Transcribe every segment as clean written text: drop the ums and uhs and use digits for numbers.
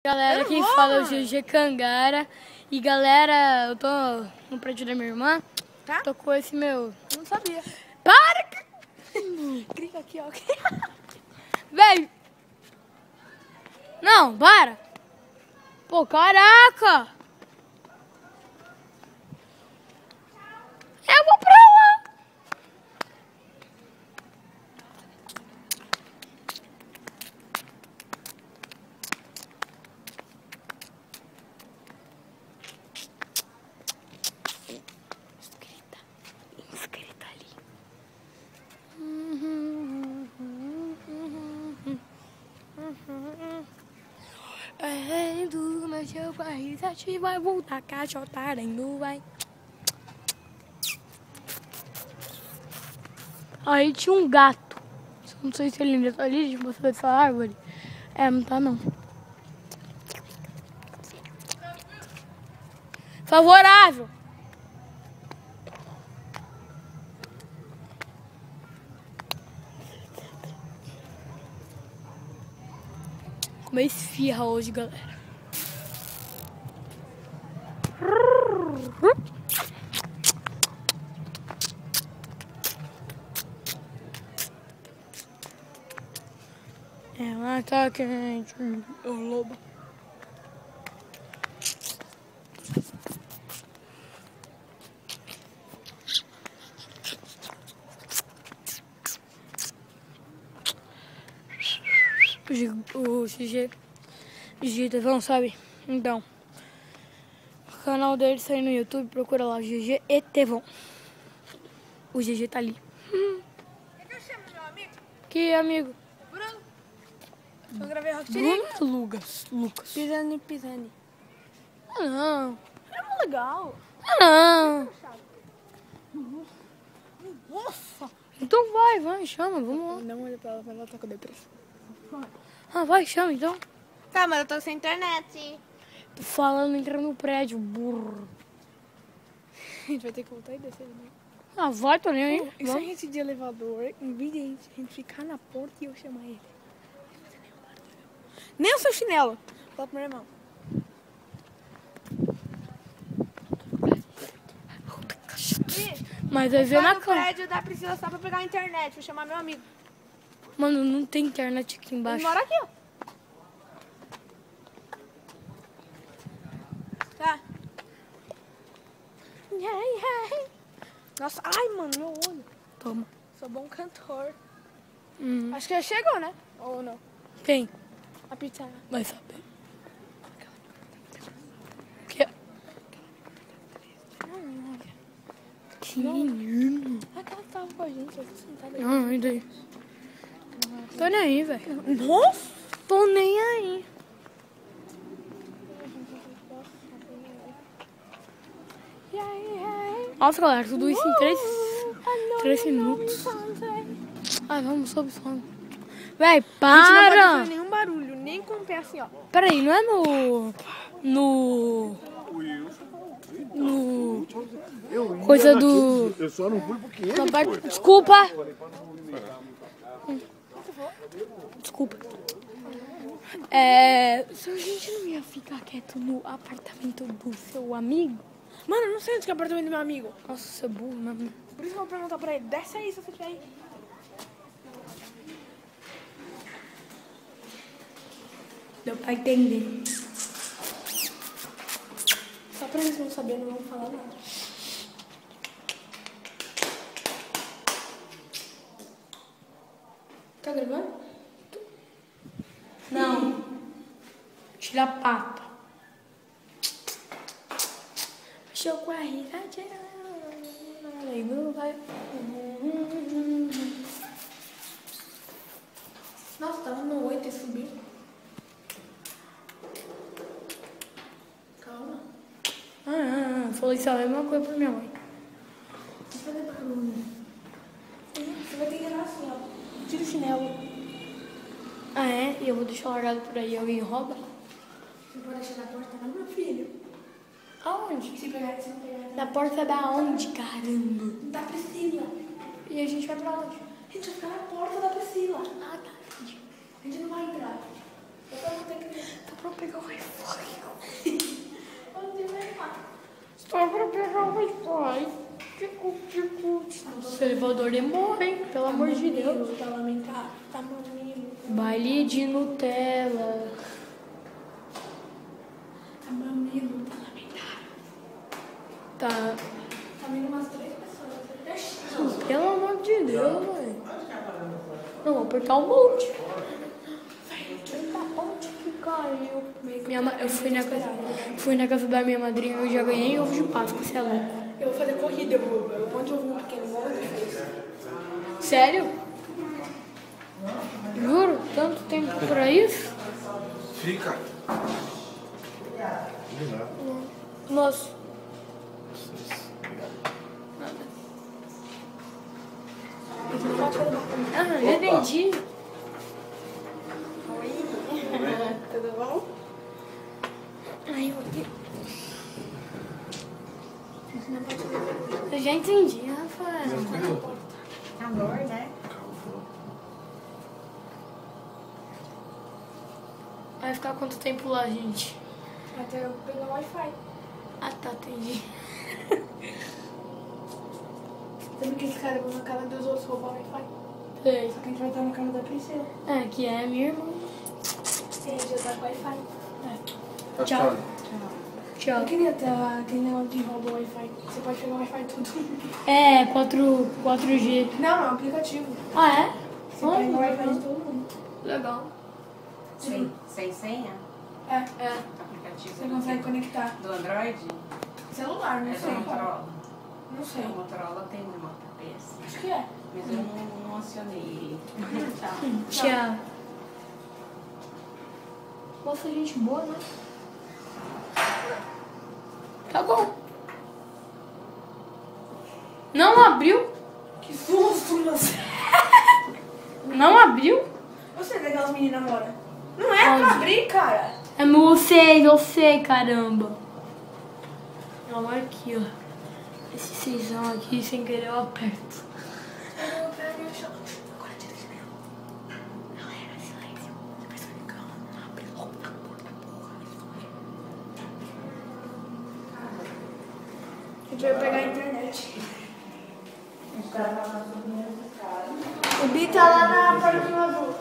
Galera, quem fala é o GG Cangara. E galera, eu tô no prédio da minha irmã. Tá? Tô com esse meu. Não sabia. Para! Clica aqui, ó. Véi! Não, para! Pô, caraca! Eu vou pra lá! Inscrita ali. Mas seu país a gente vai voltar cachotarendo, vai. Aí tinha um gato. Não sei se ele ainda tá ali, de você dessa árvore. É, não tá não. Favorável. Comer esfirra hoje, galera. Ela tá quente, ô lobo. O GG Tevão, sabe? Então, o canal dele sai no YouTube, procura lá, GG e Tevão. O GG tá ali. Quer que eu chame meu amigo? Que amigo? Bruno. Eu gravei Rocket League. Bruno Lucas. Pisani. Ah, não. É muito legal. Ah, não. Nossa. Então vai, chama, vamos lá. Não olha pra ela, mas ela tá com depressão. Ah, vai, chama então. Tá, mas eu tô sem internet. Tô falando, entra no prédio, burro. A gente vai ter que voltar e descer, né? Ah, vai, tô nem aí. E se a gente de elevador, em vez de a gente ficar na porta e eu chamar ele? Nem o seu chinelo. Fala pro meu irmão. Mas vai ver na no cama. prédio da Priscila só pra pegar a internet. Vou chamar meu amigo. Mano, não tem internet aqui Ele embaixo. mora aqui, ó. Tá. Nossa, ai, mano, meu olho. Toma. Sou bom cantor. Acho que já chegou, né? Ou não? Quem? A pizza. Vai saber. Que? Que menino. Aquela que tava com a gente, eu tô sentada aí. Ah, e daí? Tô nem aí, velho. Nossa! Tô nem aí. Nossa, galera, tudo isso em 3 minutos. Ah, vamos, sobe o som. Véi, A gente não pode para! fazer nenhum barulho, nem com o pé assim, ó. Peraí, não é no coisa do... Eu só não fui porque ele foi. Desculpa! Desculpa. Se a gente não ia ficar quieto no apartamento do seu amigo... Mano, eu não sei onde que é o apartamento do meu amigo. Nossa, você é burro, né? Por isso que eu vou perguntar pra ele. Desce aí se você tiver aí. Deu pra entender. Só pra eles não saberem, não vão falar nada. Tá gravando? Não. Tira a pata. Mexeu com a risadinha. Nossa, tava no 8 e subiu. Calma. Falei isso a mesma coisa pra minha mãe. Deixa eu fazer barulho. Você vai ter que ir assim, ó. Tira o chinelo. Ah, é? E eu vou deixar largado por aí. Alguém rouba? Você pode deixar na porta, não, meu filho? Aonde? Se pegar, se não pegar. Na porta da onde, caramba? Da Priscila. E a gente vai pra onde? A gente vai ficar na porta da Priscila. Ah, tá. A gente não vai entrar. Tô pra pegar o Wi-Fi. Estou pra pegar o Wi-Fi. O elevador demora, hein? Pelo amor de Deus. Tá lamentável. Tá mamilo. Baile de Nutella. Tá mamilo. Tá lamentável. Tá. Tá vindo umas 3 pessoas. Pelo amor de Deus, velho. Não, vou apertar um monte. Onde que caiu? Eu fui na casa da minha madrinha, eu já ganhei ovo de Páscoa, você é louco. Eu vou fazer corrida, onde eu vi um pequeno gol, ele fez. Sério? Juro? Tanto tempo pra isso? Fica. Nossa. Ah, eu entendi. Tudo bom? Ai, eu já entendi, Rafael. Calor, né? Vai ficar quanto tempo lá, gente? Até eu pegar o Wi-Fi. Ah, tá, entendi. Sabe que esse cara vai na casa dos outros roubar o Wi-Fi? Sei. Só que a gente vai estar na casa da princesa. É, que é minha irmã. E a gente já tá com o Wi-Fi. Tchau. Tchau. Eu queria ter aquele negócio de roubar o Wi-Fi. Você pode pegar o Wi-Fi e tudo. É, 4G. Não, é um aplicativo. Ah, é? Você pega o Wi-Fi de todo mundo. Legal. Sem senha? É. Aplicativo Você consegue conectar. do Android? Celular, não É sei. do Motorola? Não sei. O Motorola tem uma PS. Acho que é. Mas eu não acionei ele. Tchau. Tchau. Nossa, gente boa, né? Tá bom. Não abriu? Que susto, você. Não abriu? Você é daquelas meninas mora? Não é pra Onde? abrir, cara. É eu sei, caramba. Ó, aqui, ó. Esse seisão aqui, sem querer, eu aperto. Eu pego o chão. Agora tira esse meu. Galera, silêncio. Você vai sair calma. Não abre logo na porta, porra. A gente vai pegar a internet. O Bi tá lá na porta azul.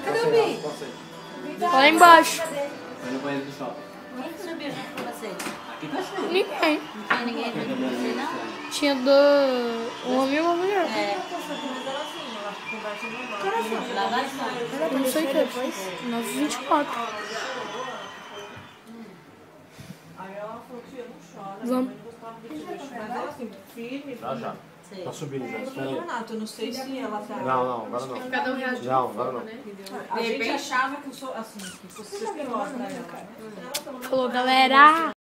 Cadê o Bi? Lá embaixo. Foi no banheiro do shopping. Quem subiu junto com você? Aqui tá cheio. Ninguém. Não tem ninguém junto com você, não? Tinha um homem e uma mulher. Lá vai sair. Não sei o que é. 9h24. Aí ela falou que ia no chora. Vamos. Mas ela assim, firme. Já, já. Sei. Tá subindo já. Eu Espera falei, aí. Renato, eu não sei se ela tá. Não, agora não. Cada um reage Não, agora não. A gente achava que eu sou assim, que fosse ser pior pra ela. Falou, galera.